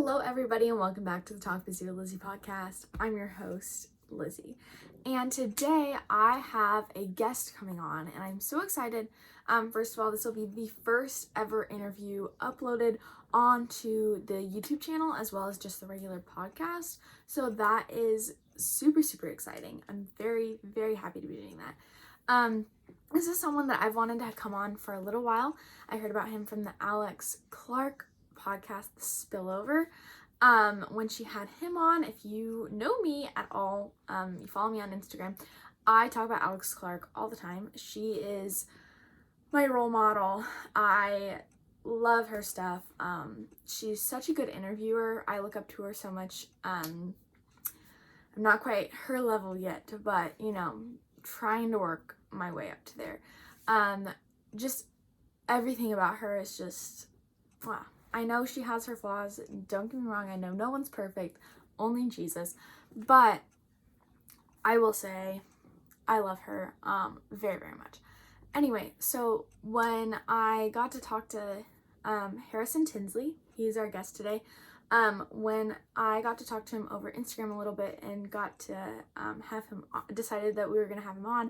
Hello, everybody, and welcome back to the Talk Busy with Lizzy podcast. I'm your host, Lizzy, and today I have a guest coming on, and I'm so excited. First of all, this will be the first ever interview uploaded onto the YouTube channel as well as just the regular podcast, so that is super exciting. I'm very, very happy to be doing that. This is someone that I've wanted to come on for a little while. I heard about him from the Alex Clark podcast, The Spillover, when she had him on. If you know me at all, you follow me on Instagram, I talk about Alex Clark all the time. She is my role model. I love her stuff. She's such a good interviewer. I look up to her so much. I'm not quite her level yet, but trying to work my way up to there. Just everything about her is just wow. I know she has her flaws, don't get me wrong, I know no one's perfect, only Jesus, but I will say I love her very much. Anyway, so when I got to talk to Harrison Tinsley, he's our guest today, when I got to talk to him over Instagram a little bit and got to have him, decided that we were going to have him on,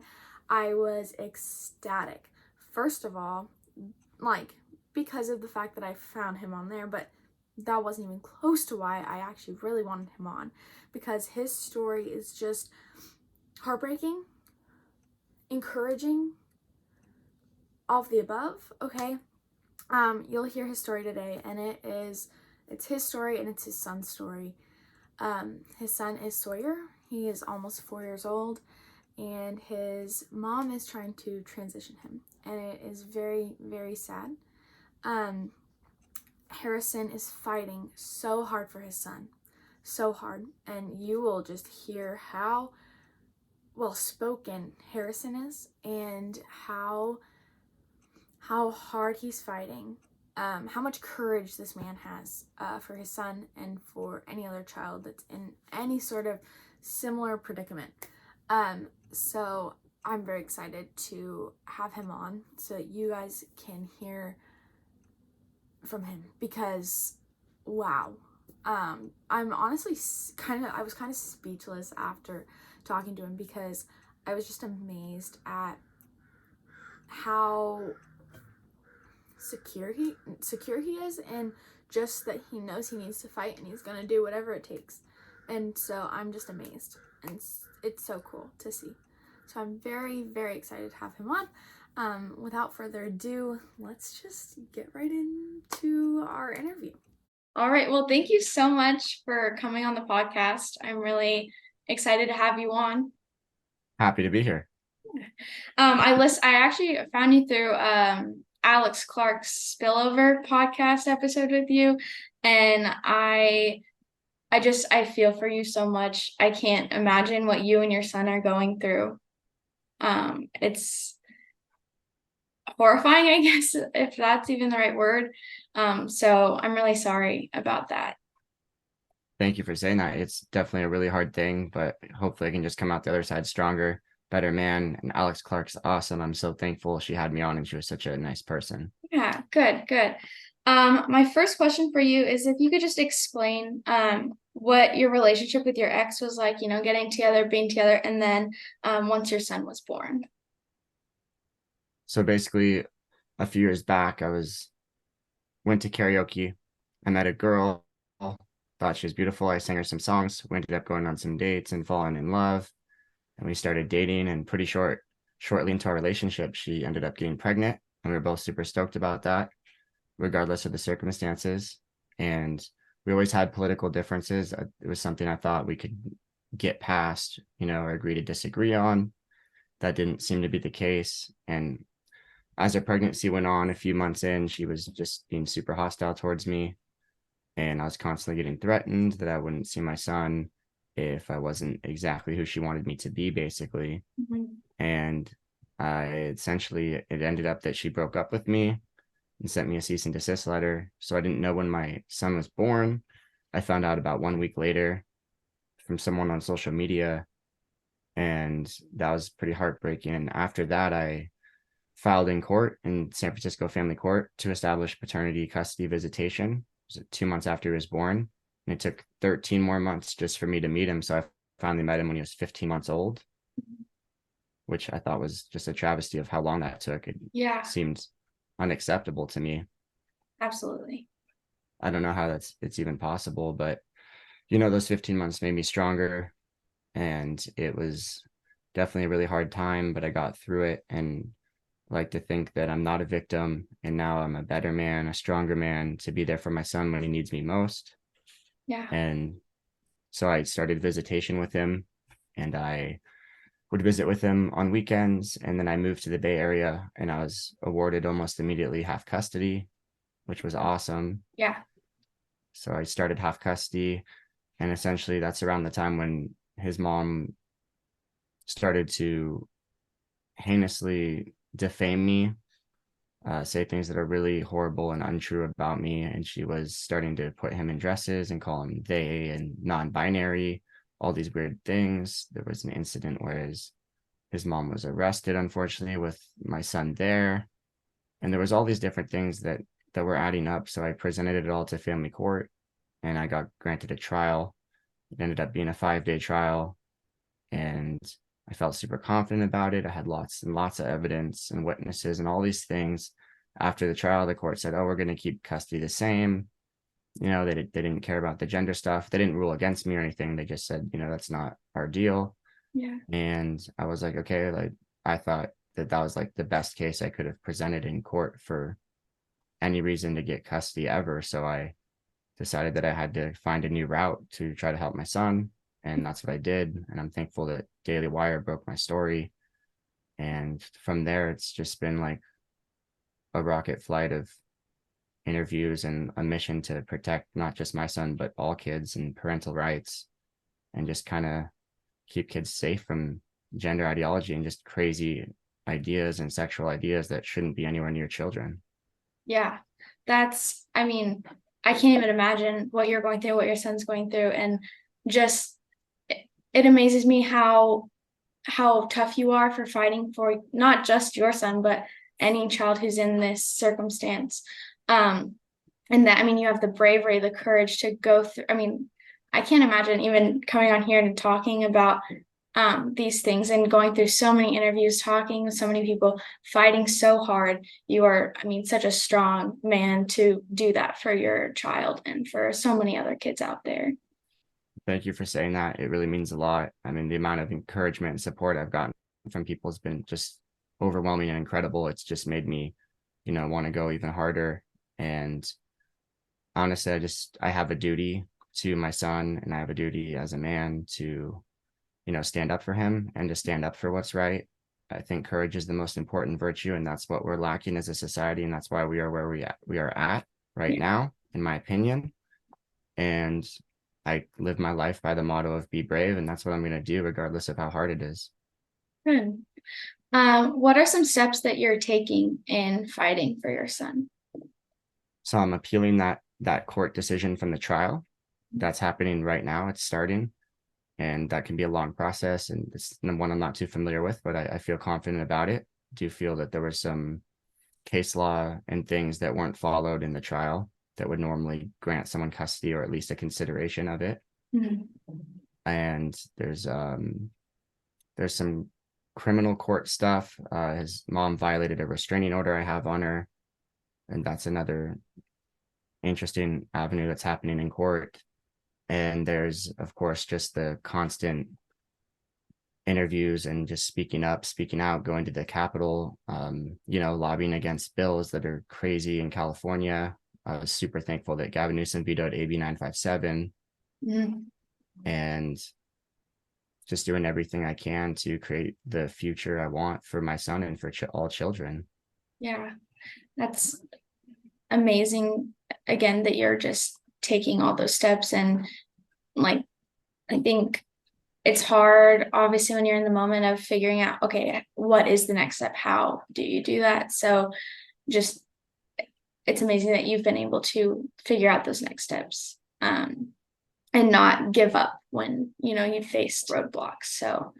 I was ecstatic. First of all, because of the fact that I found him on there, but that wasn't even close to why I actually really wanted him on, because his story is just heartbreaking, encouraging, all of the above, okay? You'll hear his story today, and it's his story and it's his son's story. His son is Sawyer. He is almost 4 years old, and his mom is trying to transition him, and it is very sad. Harrison is fighting so hard for his son, so hard, and you will just hear how well spoken Harrison is and how hard he's fighting, how much courage this man has for his son and for any other child that's in any sort of similar predicament. So I'm very excited to have him on so that you guys can hear from him, because wow, I'm honestly I was kind of speechless after talking to him, because I was just amazed at how secure he is, and just that he knows he needs to fight and he's gonna do whatever it takes. And so I'm just amazed, and it's so cool to see. So I'm very excited to have him on. Without further ado, let's just get right into our interview. All right. Well, thank you so much for coming on the podcast. I'm really excited to have you on. Happy to be here. I actually found you through Alex Clark's Spillover podcast episode with you, and I feel for you so much. I can't imagine what you and your son are going through. It's horrifying, I guess, if that's even the right word. So I'm really sorry about that. Thank you for saying that. It's definitely a really hard thing, but hopefully I can just come out the other side stronger, better man. And Alex Clark's awesome. I'm so thankful she had me on, and she was such a nice person. Yeah, good. My first question for you is if you could just explain what your relationship with your ex was like, getting together, being together, and then once your son was born. So basically, a few years back, went to karaoke. I met a girl, thought she was beautiful. I sang her some songs. We ended up going on some dates and falling in love. And we started dating, and shortly into our relationship, she ended up getting pregnant. And we were both super stoked about that, regardless of the circumstances. And we always had political differences. It was something I thought we could get past, or agree to disagree on. That didn't seem to be the case. And as our pregnancy went on, a few months in, she was just being super hostile towards me. And I was constantly getting threatened that I wouldn't see my son if I wasn't exactly who she wanted me to be, basically. Mm-hmm. And it ended up that she broke up with me and sent me a cease and desist letter. So I didn't know when my son was born. I found out about 1 week later from someone on social media, and that was pretty heartbreaking. And after that, I filed in court in San Francisco Family Court to establish paternity custody visitation. It was 2 months after he was born. And it took 13 more months just for me to meet him. So I finally met him when he was 15 months old, which I thought was just a travesty of how long that took. It Yeah, seemed unacceptable to me. absolutely. I don't know how it's even possible, but you know, those 15 months made me stronger, and it was definitely a really hard time, but I got through it. And I like to think that I'm not a victim, and now I'm a better man, a stronger man to be there for my son when he needs me most. Yeah. And so I started visitation with him, and I would visit with him on weekends. And then I moved to the Bay Area, and I was awarded almost immediately half custody, which was awesome. Yeah. So I started half custody, and essentially that's around the time when his mom started to heinously defame me, say things that are really horrible and untrue about me. And she was starting to put him in dresses and call him they and non-binary, all these weird things. There was an incident where his mom was arrested, unfortunately, with my son there. And there was all these different things that were adding up. So I presented it all to family court, and I got granted a trial. It ended up being a 5-day trial, and I felt super confident about it. I had lots and lots of evidence and witnesses and all these things. After the trial, the court said, "Oh, we're going to keep custody the same." You know, they didn't care about the gender stuff. They didn't rule against me or anything. They just said, you know, that's not our deal. Yeah. And I was like, okay, like I thought that was like the best case I could have presented in court for any reason to get custody ever. So I decided that I had to find a new route to try to help my son. And that's what I did. And I'm thankful that Daily Wire broke my story. And from there, it's just been like a rocket flight of interviews and a mission to protect not just my son, but all kids and parental rights, and just kind of keep kids safe from gender ideology and just crazy ideas and sexual ideas that shouldn't be anywhere near children. Yeah. I mean, I can't even imagine what you're going through, what your son's going through. And just, it amazes me how tough you are for fighting for not just your son, but any child who's in this circumstance. And that, I mean, you have the bravery, the courage to go through. I mean, I can't imagine even coming on here and talking about these things and going through so many interviews, talking with so many people, fighting so hard. You are, I mean, such a strong man to do that for your child and for so many other kids out there. Thank you for saying that. It really means a lot. I mean, the amount of encouragement and support I've gotten from people has been just overwhelming and incredible. It's just made me, you know, want to go even harder. And honestly, I have a duty to my son, and I have a duty as a man to, you know, stand up for him and to stand up for what's right. I think courage is the most important virtue, and that's what we're lacking as a society, and that's why we are where we are at right now, in my opinion. And I live my life by the motto of be brave, and that's what I'm going to do regardless of how hard it is. Good. What are some steps that you're taking in fighting for your son? So I'm appealing that court decision from the trial. That's happening right now. It's starting, and that can be a long process, and it's one I'm not too familiar with, but I feel confident about it. Do feel that there was some case law and things that weren't followed in the trial that would normally grant someone custody or at least a consideration of it. Mm-hmm. And there's some criminal court stuff. His mom violated a restraining order I have on her, and that's another interesting avenue that's happening in court. And there's, of course, just the constant interviews and just speaking up, speaking out, going to the Capitol, you know, lobbying against bills that are crazy in California. I was super thankful that Gavin Newsom vetoed AB 957, and just doing everything I can to create the future I want for my son and for all children. Yeah, that's amazing. Again, that you're just taking all those steps. And like, I think it's hard, obviously, when you're in the moment of figuring out, okay, what is the next step? How do you do that? So just, it's amazing that you've been able to figure out those next steps, and not give up when, you know, you faced roadblocks. So,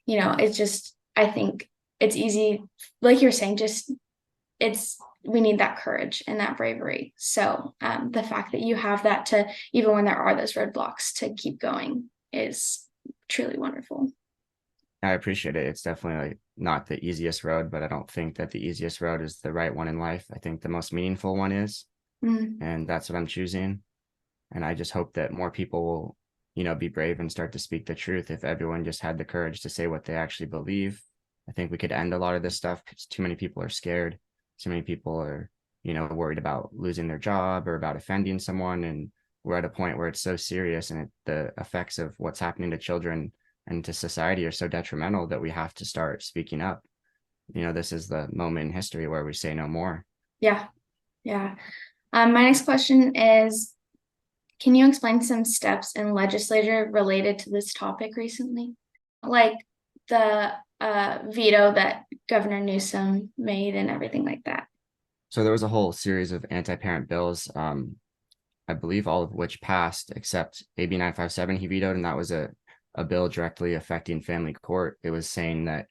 you know, it's just, I think it's easy, like you're saying, just, it's we need that courage and that bravery. So the fact that you have that to, even when there are those roadblocks, to keep going is truly wonderful. I appreciate it. It's definitely like not the easiest road, but I don't think that the easiest road is the right one in life. I think the most meaningful one is, and that's what I'm choosing. And I just hope that more people will, be brave and start to speak the truth. If everyone just had the courage to say what they actually believe, I think we could end a lot of this stuff because too many people are scared. Too many people are, worried about losing their job or about offending someone. And we're at a point where it's so serious, and the effects of what's happening to children and to society are so detrimental that we have to start speaking up. This is the moment in history where we say no more. Yeah. My next question is, can you explain some steps in legislature related to this topic recently? Like the veto that Governor Newsom made and everything like that. So there was a whole series of anti-parent bills, I believe all of which passed except AB 957 he vetoed, and that was a bill directly affecting family court. It was saying that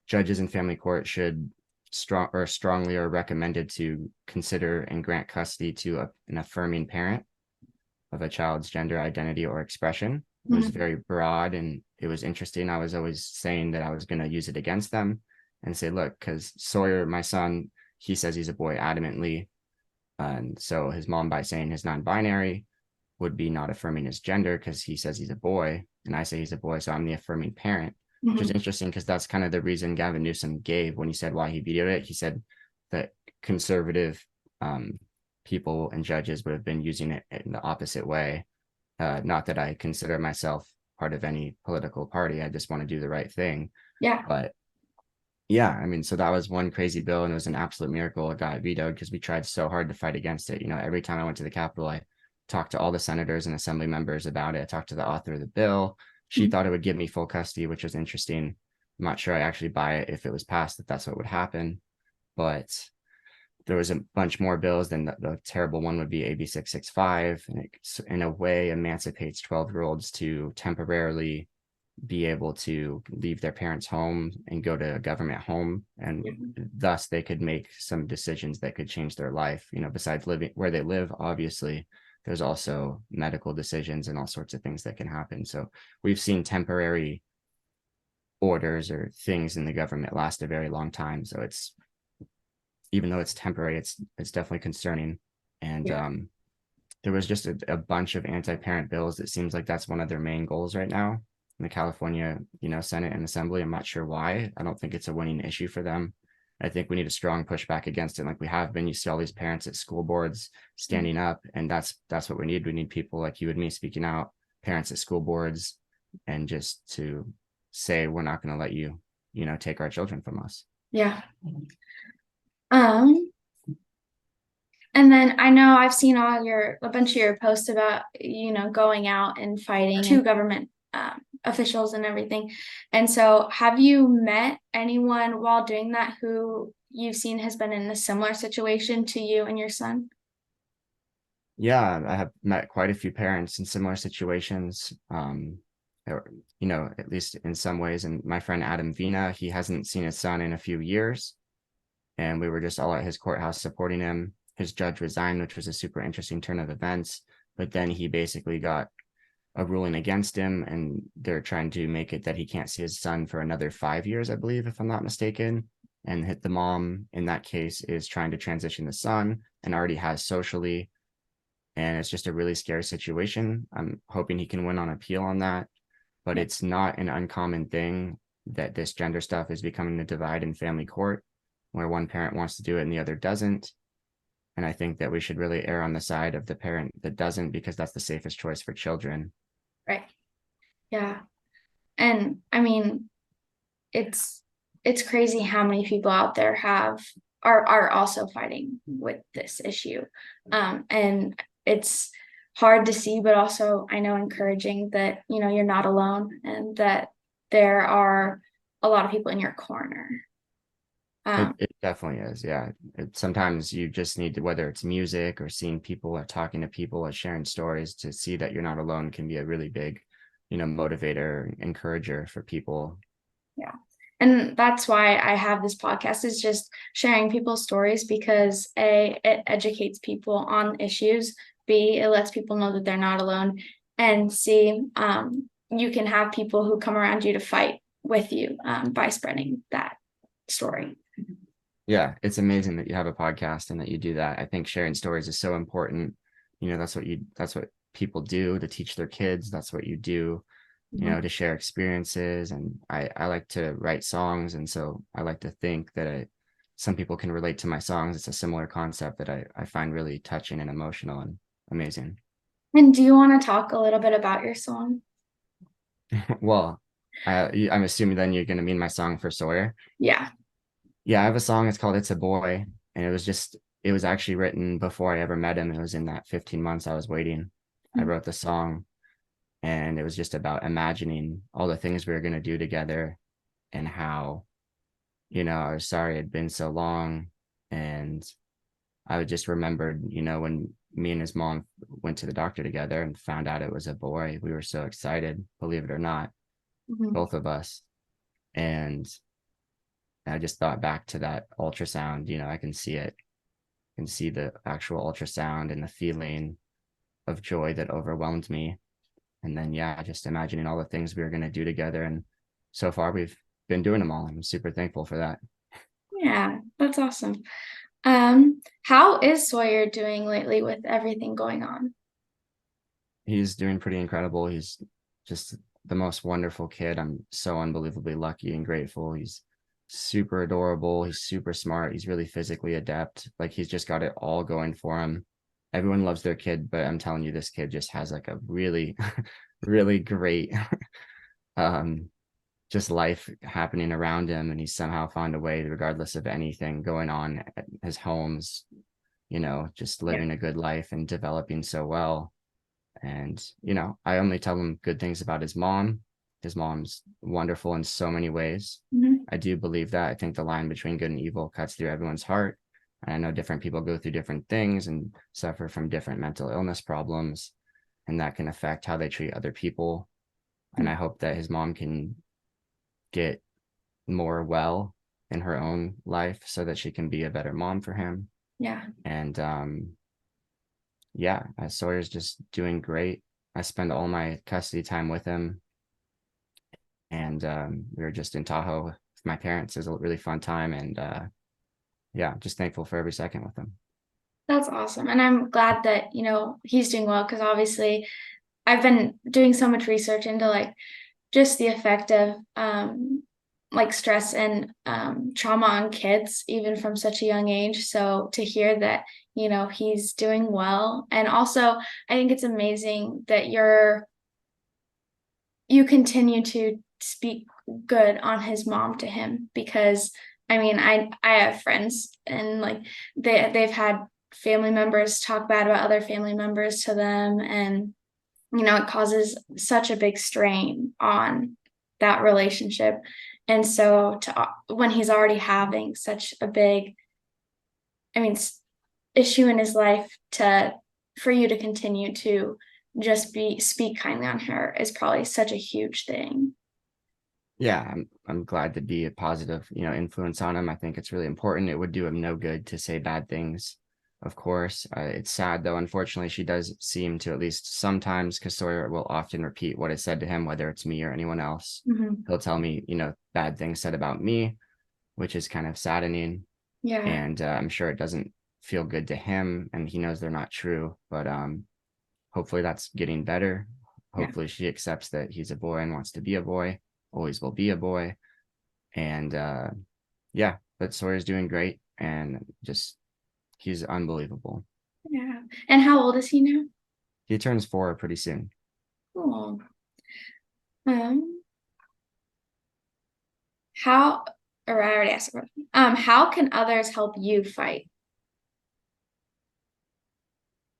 judges in family court should strongly or recommended to consider and grant custody to an affirming parent of a child's gender identity or expression. It was very broad, and it was interesting. I was always saying that I was going to use it against them and say, look, because Sawyer, my son, he says he's a boy adamantly. And so his mom, by saying his non-binary, would be not affirming his gender because he says he's a boy, and I say he's a boy, so I'm the affirming parent, which is interesting because that's kind of the reason Gavin Newsom gave when he said why he vetoed it. He said that conservative people and judges would have been using it in the opposite way. Not that I consider myself part of any political party. I just want to do the right thing. Yeah. But yeah, I mean, so that was one crazy bill, and it was an absolute miracle it got vetoed because we tried so hard to fight against it. Every time I went to the Capitol, I talked to all the senators and assembly members about it. I talked to the author of the bill. She thought it would give me full custody, which was interesting. I'm not sure I actually buy it if it was passed, that that's what would happen. But there was a bunch more bills. Then the terrible one would be AB 665, and it, in a way, emancipates 12-year-olds to temporarily be able to leave their parents' home and go to a government home, and thus they could make some decisions that could change their life. Besides living where they live, obviously, there's also medical decisions and all sorts of things that can happen. So we've seen temporary orders or things in the government last a very long time. So it's, even though it's temporary, it's definitely concerning. And there was just a bunch of anti-parent bills. It seems like that's one of their main goals right now in the California, Senate and Assembly. I'm not sure why. I don't think it's a winning issue for them. I think we need a strong pushback against it, like we have been. You see all these parents at school boards standing up, and that's what we need. We need people like you and me speaking out, parents at school boards, and just to say we're not going to let you, take our children from us. Yeah. And then I know I've seen a bunch of your posts about, going out and fighting to government officials and everything. And so have you met anyone while doing that who you've seen has been in a similar situation to you and your son? Yeah, I have met quite a few parents in similar situations, at least in some ways. And my friend Adam Vina, he hasn't seen his son in a few years, and we were just all at his courthouse supporting him. His judge resigned, which was a super interesting turn of events, but then he basically got a ruling against him, and they're trying to make it that he can't see his son for another 5 years, I believe, if I'm not mistaken. And the mom in that case is trying to transition the son and already has socially, and it's just a really scary situation. I'm hoping he can win on appeal on that, but it's not an uncommon thing that this gender stuff is becoming a divide in family court, where one parent wants to do it and the other doesn't. And I think that we should really err on the side of the parent that doesn't, because that's the safest choice for children. Right. Yeah. And I mean, it's crazy how many people out there are also fighting with this issue. And it's hard to see, but also I know encouraging that, you're not alone, and that there are a lot of people in your corner. It definitely is. Yeah. Sometimes you just need to, whether it's music or seeing people or talking to people or sharing stories, to see that you're not alone can be a really big, motivator, encourager for people. Yeah. And that's why I have this podcast, is just sharing people's stories, because A, it educates people on issues, B, it lets people know that they're not alone, and C, you can have people who come around you to fight with you by spreading that story. Yeah, it's amazing that you have a podcast and that you do that. I think sharing stories is so important. That's what people do to teach their kids. That's what you do, to share experiences. And I like to write songs. And so I like to think that some people can relate to my songs. It's a similar concept that I find really touching and emotional and amazing. And do you want to talk a little bit about your song? Well, I'm assuming then you're going to mean my song for Sawyer. Yeah. Yeah, I have a song. It's called It's a Boy. And it was actually written before I ever met him. It was in that 15 months I was waiting. I wrote the song, and it was just about imagining all the things we were going to do together, and how, I was sorry it'd been so long. And I just remembered, when me and his mom went to the doctor together and found out it was a boy, we were so excited, believe it or not, both of us. And I just thought back to that ultrasound. I can see it, I can see the actual ultrasound and the feeling of joy that overwhelmed me. And then, yeah, just imagining all the things we were going to do together. And so far we've been doing them all. I'm super thankful for that. Yeah, that's awesome. How is Sawyer doing lately with everything going on? He's doing pretty incredible. He's just the most wonderful kid. I'm so unbelievably lucky and grateful. He's super adorable. He's super smart. He's really physically adept. Like, he's just got it all going for him. Everyone loves their kid, but I'm telling you, this kid just has like a really, really great just life happening around him, and he's somehow found a way, regardless of anything going on at his homes, just living a good life and developing so well. And I only tell him good things about his mom. His mom's wonderful in so many ways. I do believe that. I think the line between good and evil cuts through everyone's heart. And I know different people go through different things and suffer from different mental illness problems, and that can affect how they treat other people. And I hope that his mom can get more well in her own life so that she can be a better mom for him. Yeah. And yeah, Sawyer's just doing great. I spend all my custody time with him. And we were just in Tahoe with my parents. It was a really fun time. And yeah, just thankful for every second with him. That's awesome. And I'm glad that, he's doing well, because obviously I've been doing so much research into like just the effect of like stress and trauma on kids, even from such a young age. So to hear that, he's doing well. And also I think it's amazing that you continue to speak good on his mom to him, because I mean, I have friends, and like they've had family members talk bad about other family members to them, and it causes such a big strain on that relationship. And so when he's already having such a big, issue in his life, for you to continue to just speak kindly on her is probably such a huge thing. Yeah, I'm glad to be a positive, influence on him. I think it's really important. It would do him no good to say bad things. Of course, it's sad though. Unfortunately, she does seem to, at least sometimes, because Sawyer will often repeat what is said to him, whether it's me or anyone else. He'll tell me, bad things said about me, which is kind of saddening. Yeah. And I'm sure it doesn't feel good to him, and he knows they're not true. But hopefully that's getting better. Hopefully she accepts that he's a boy and wants to be a boy, always will be a boy. And yeah, but Sawyer's doing great, and just he's unbelievable. Yeah. And how old is he now? He turns 4 pretty soon. Oh. How, or I already asked about, how can others help you fight?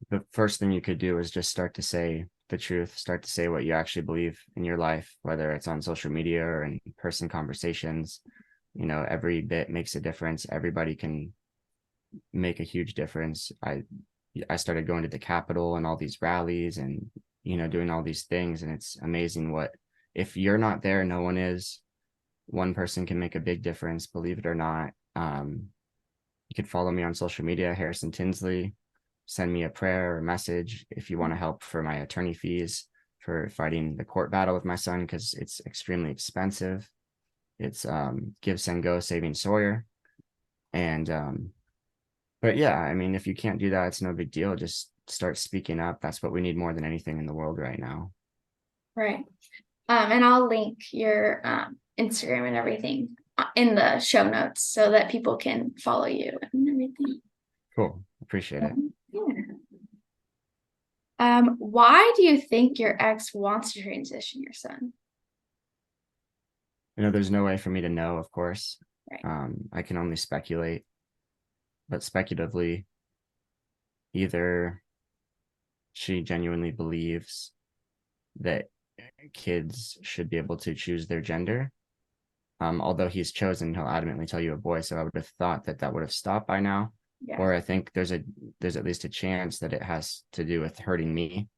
The first thing you could do is just start to say the truth, start to say what you actually believe in your life, whether it's on social media or in person conversations. Every bit makes a difference. Everybody can make a huge difference. I started going to the Capitol and all these rallies and, doing all these things. And it's amazing if you're not there, no one is. one person can make a big difference, believe it or not. You could follow me on social media, Harrison Tinsley. Send me a prayer or message if you want to help for my attorney fees for fighting the court battle with my son, because it's extremely expensive. It's Give, Send, Go, Saving Sawyer. And but yeah, I mean, if you can't do that, it's no big deal. Just start speaking up. That's what we need more than anything in the world right now. Right. And I'll link your Instagram and everything in the show notes so that people can follow you and everything. Cool. Appreciate it. Yeah. Why do you think your ex wants to transition your son? There's no way for me to know, of course. Right. I can only speculate, but speculatively, either she genuinely believes that kids should be able to choose their gender. Although he's chosen, he'll adamantly tell you a boy. So I would have thought that would have stopped by now. Yeah. Or I think there's at least a chance that it has to do with hurting me.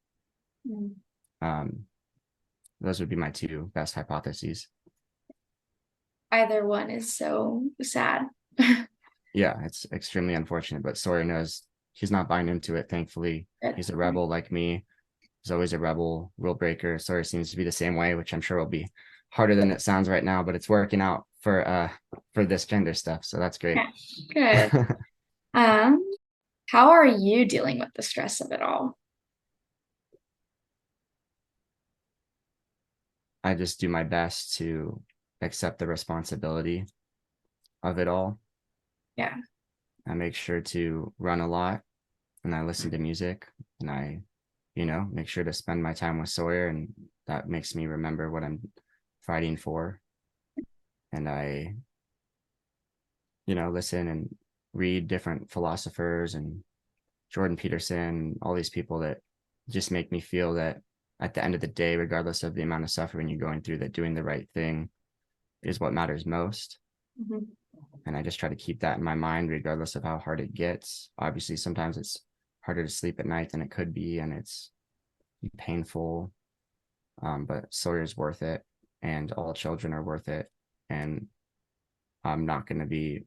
Those would be my two best hypotheses. Either one is so sad. Yeah, it's extremely unfortunate, but Sawyer knows he's not buying into it, thankfully. He's a rebel like me. He's always a rebel, rule breaker. Sawyer seems to be the same way, which I'm sure will be harder than it sounds right now, but it's working out for this gender stuff. So that's great. Yeah, good. How are you dealing with the stress of it all? I just do my best to accept the responsibility of it all. Yeah. I make sure to run a lot, and I listen to music, and I, make sure to spend my time with Sawyer, and that makes me remember what I'm fighting for. And I, listen and read different philosophers and Jordan Peterson, all these people that just make me feel that at the end of the day, regardless of the amount of suffering you're going through, that doing the right thing is what matters most. Mm-hmm. And I just try to keep that in my mind, regardless of how hard it gets. Obviously, sometimes it's harder to sleep at night than it could be, and it's painful. But Sawyer's worth it, and all children are worth it. And I'm not going to be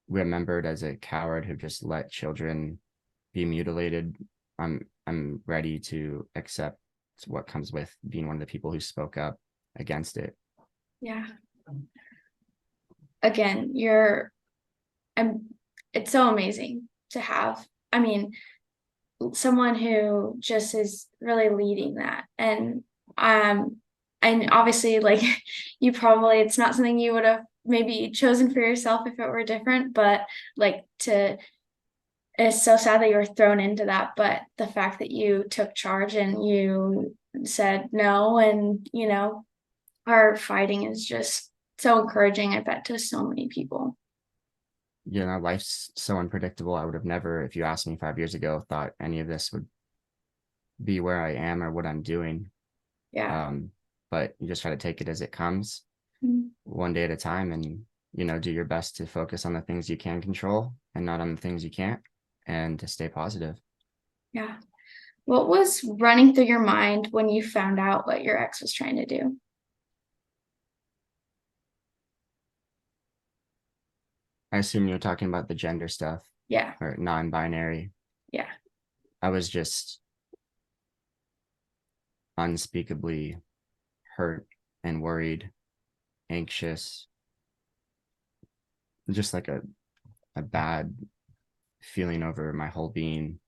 remembered as a coward who just let children be mutilated. I'm ready to accept what comes with being one of the people who spoke up against it. Yeah. Again, it's so amazing to have, someone who just is really leading that. And obviously, like, it's not something you would have maybe chosen for yourself if it were different, but it's so sad that you were thrown into that, but the fact that you took charge and you said no and, are fighting is just so encouraging, I bet, to so many people. Life's so unpredictable. I would have never, if you asked me 5 years ago, thought any of this would be where I am or what I'm doing. Yeah. But you just try to take it as it comes, one day at a time, and, do your best to focus on the things you can control and not on the things you can't, and to stay positive. Yeah. What was running through your mind when you found out what your ex was trying to do? I assume you're talking about the gender stuff. Yeah. Or non-binary. Yeah. I was just unspeakably hurt and worried, anxious, just like a bad feeling over my whole being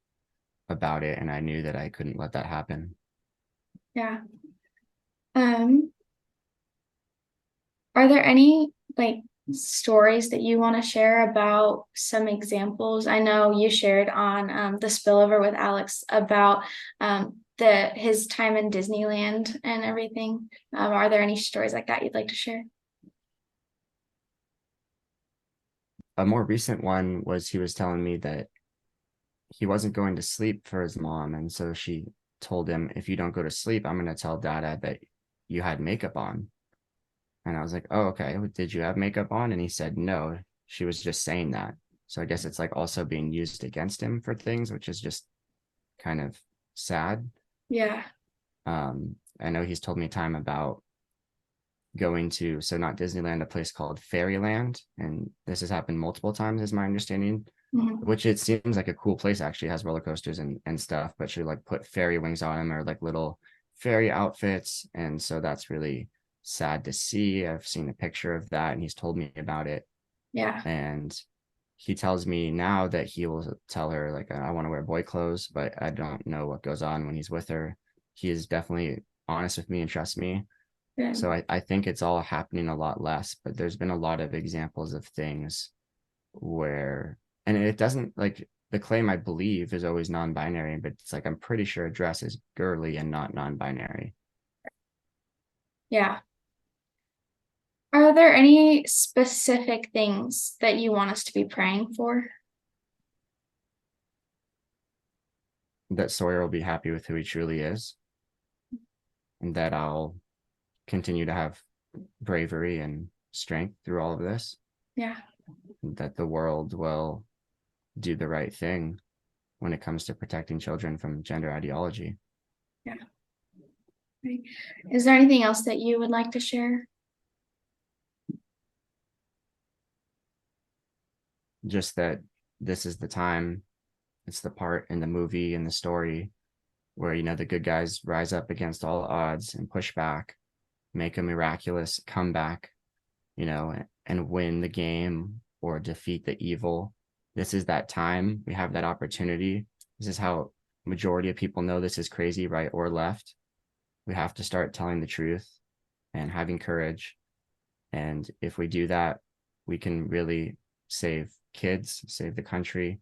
about it. And I knew that I couldn't let that happen. Yeah. Are there any stories that you want to share about some examples? I know you shared on the spillover with Alex about his time in Disneyland and everything. Are there any stories like that you'd like to share? A more recent one was he was telling me that he wasn't going to sleep for his mom, and so she told him, if you don't go to sleep, I'm going to tell Dada that you had makeup on. And I was like, oh, okay. Did you have makeup on? And he said, no, she was just saying that. So I guess it's also being used against him for things, which is just kind of sad. Yeah. I know he's told me time about going to, so not Disneyland, a place called Fairyland. And this has happened multiple times, is my understanding, which it seems like a cool place. Actually, it has roller coasters and stuff, but she like put fairy wings on them or like little fairy outfits. And so that's really sad to see. I've seen a picture of that and he's told me about it. Yeah. And he tells me now that he will tell her, like, I want to wear boy clothes, but I don't know what goes on when he's with her. He is definitely honest with me and trusts me. Good. So I think it's all happening a lot less, but there's been a lot of examples of things where, and it doesn't, like, the claim I believe is always non-binary, but it's like, I'm pretty sure a dress is girly and not non-binary. Yeah. Are there any specific things that you want us to be praying for? That Sawyer will be happy with who he truly is, and that I'll continue to have bravery and strength through all of this. Yeah. That the world will do the right thing when it comes to protecting children from gender ideology. Yeah. Right. Is there anything else that you would like to share? Just that this is the time, it's the part in the movie and the story where, you know, the good guys rise up against all odds and push back, make a miraculous comeback, you know, and win the game or defeat the evil. This is that time. We have that opportunity. This is how majority of people know this is crazy, right or left. We have to start telling the truth and having courage. And if we do that, we can really save kids, save the country,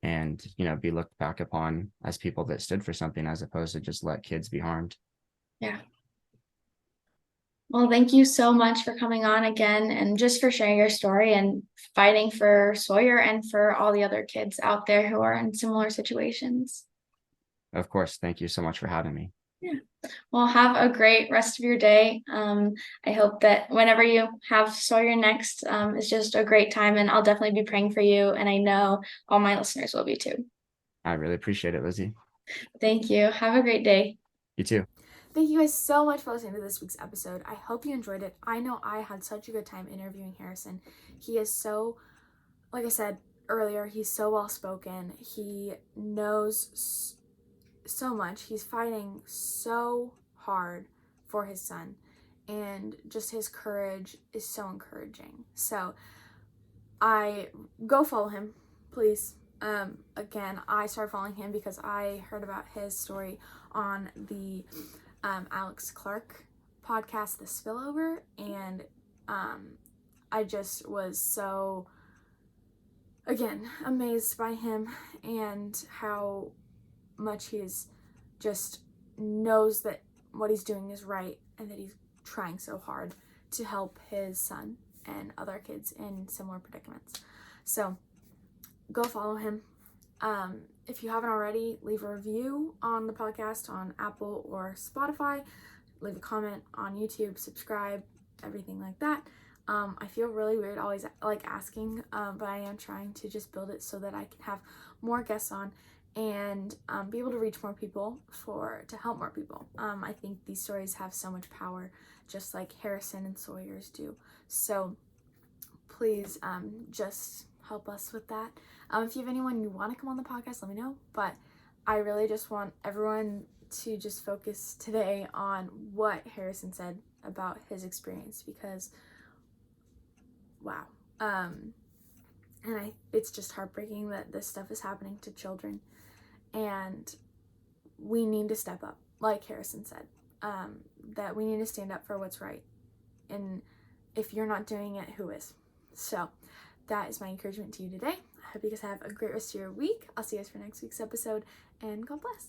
and, you know, be looked back upon as people that stood for something, as opposed to just let kids be harmed. Yeah. Well, thank you so much for coming on again and just for sharing your story and fighting for Sawyer and for all the other kids out there who are in similar situations. Of course. Thank you so much for having me. Yeah. Well, have a great rest of your day. I hope that whenever you have Sawyer next, it's just a great time, and I'll definitely be praying for you. And I know all my listeners will be too. I really appreciate it, Lizzie. Thank you. Have a great day. You too. Thank you guys so much for listening to this week's episode. I hope you enjoyed it. I know I had such a good time interviewing Harrison. He is so, like I said earlier, he's so well spoken. He knows so much. He's fighting so hard for his son, and just his courage is so encouraging. So I go follow him, please. Again, I started following him because I heard about his story on the Alex Clark podcast, The Spillover, and I just was so, again, amazed by him and how much he's just knows that what he's doing is right and that he's trying so hard to help his son and other kids in similar predicaments. So go follow him. If you haven't already, leave a review on the podcast on Apple or Spotify. Leave a comment on YouTube, subscribe, everything like that. I feel really weird always like asking, but I am trying to just build it so that I can have more guests on and be able to reach more people to help more people. I think these stories have so much power, just like Harrison and Sawyer's do. So please just help us with that. If you have anyone you want to come on the podcast, let me know. But I really just want everyone to just focus today on what Harrison said about his experience, because wow. It's just heartbreaking that this stuff is happening to children, and we need to step up, like Harrison said, that we need to stand up for what's right. And if you're not doing it, who is? So that is my encouragement to you today. I hope you guys have a great rest of your week. I'll see you guys for next week's episode, and God bless.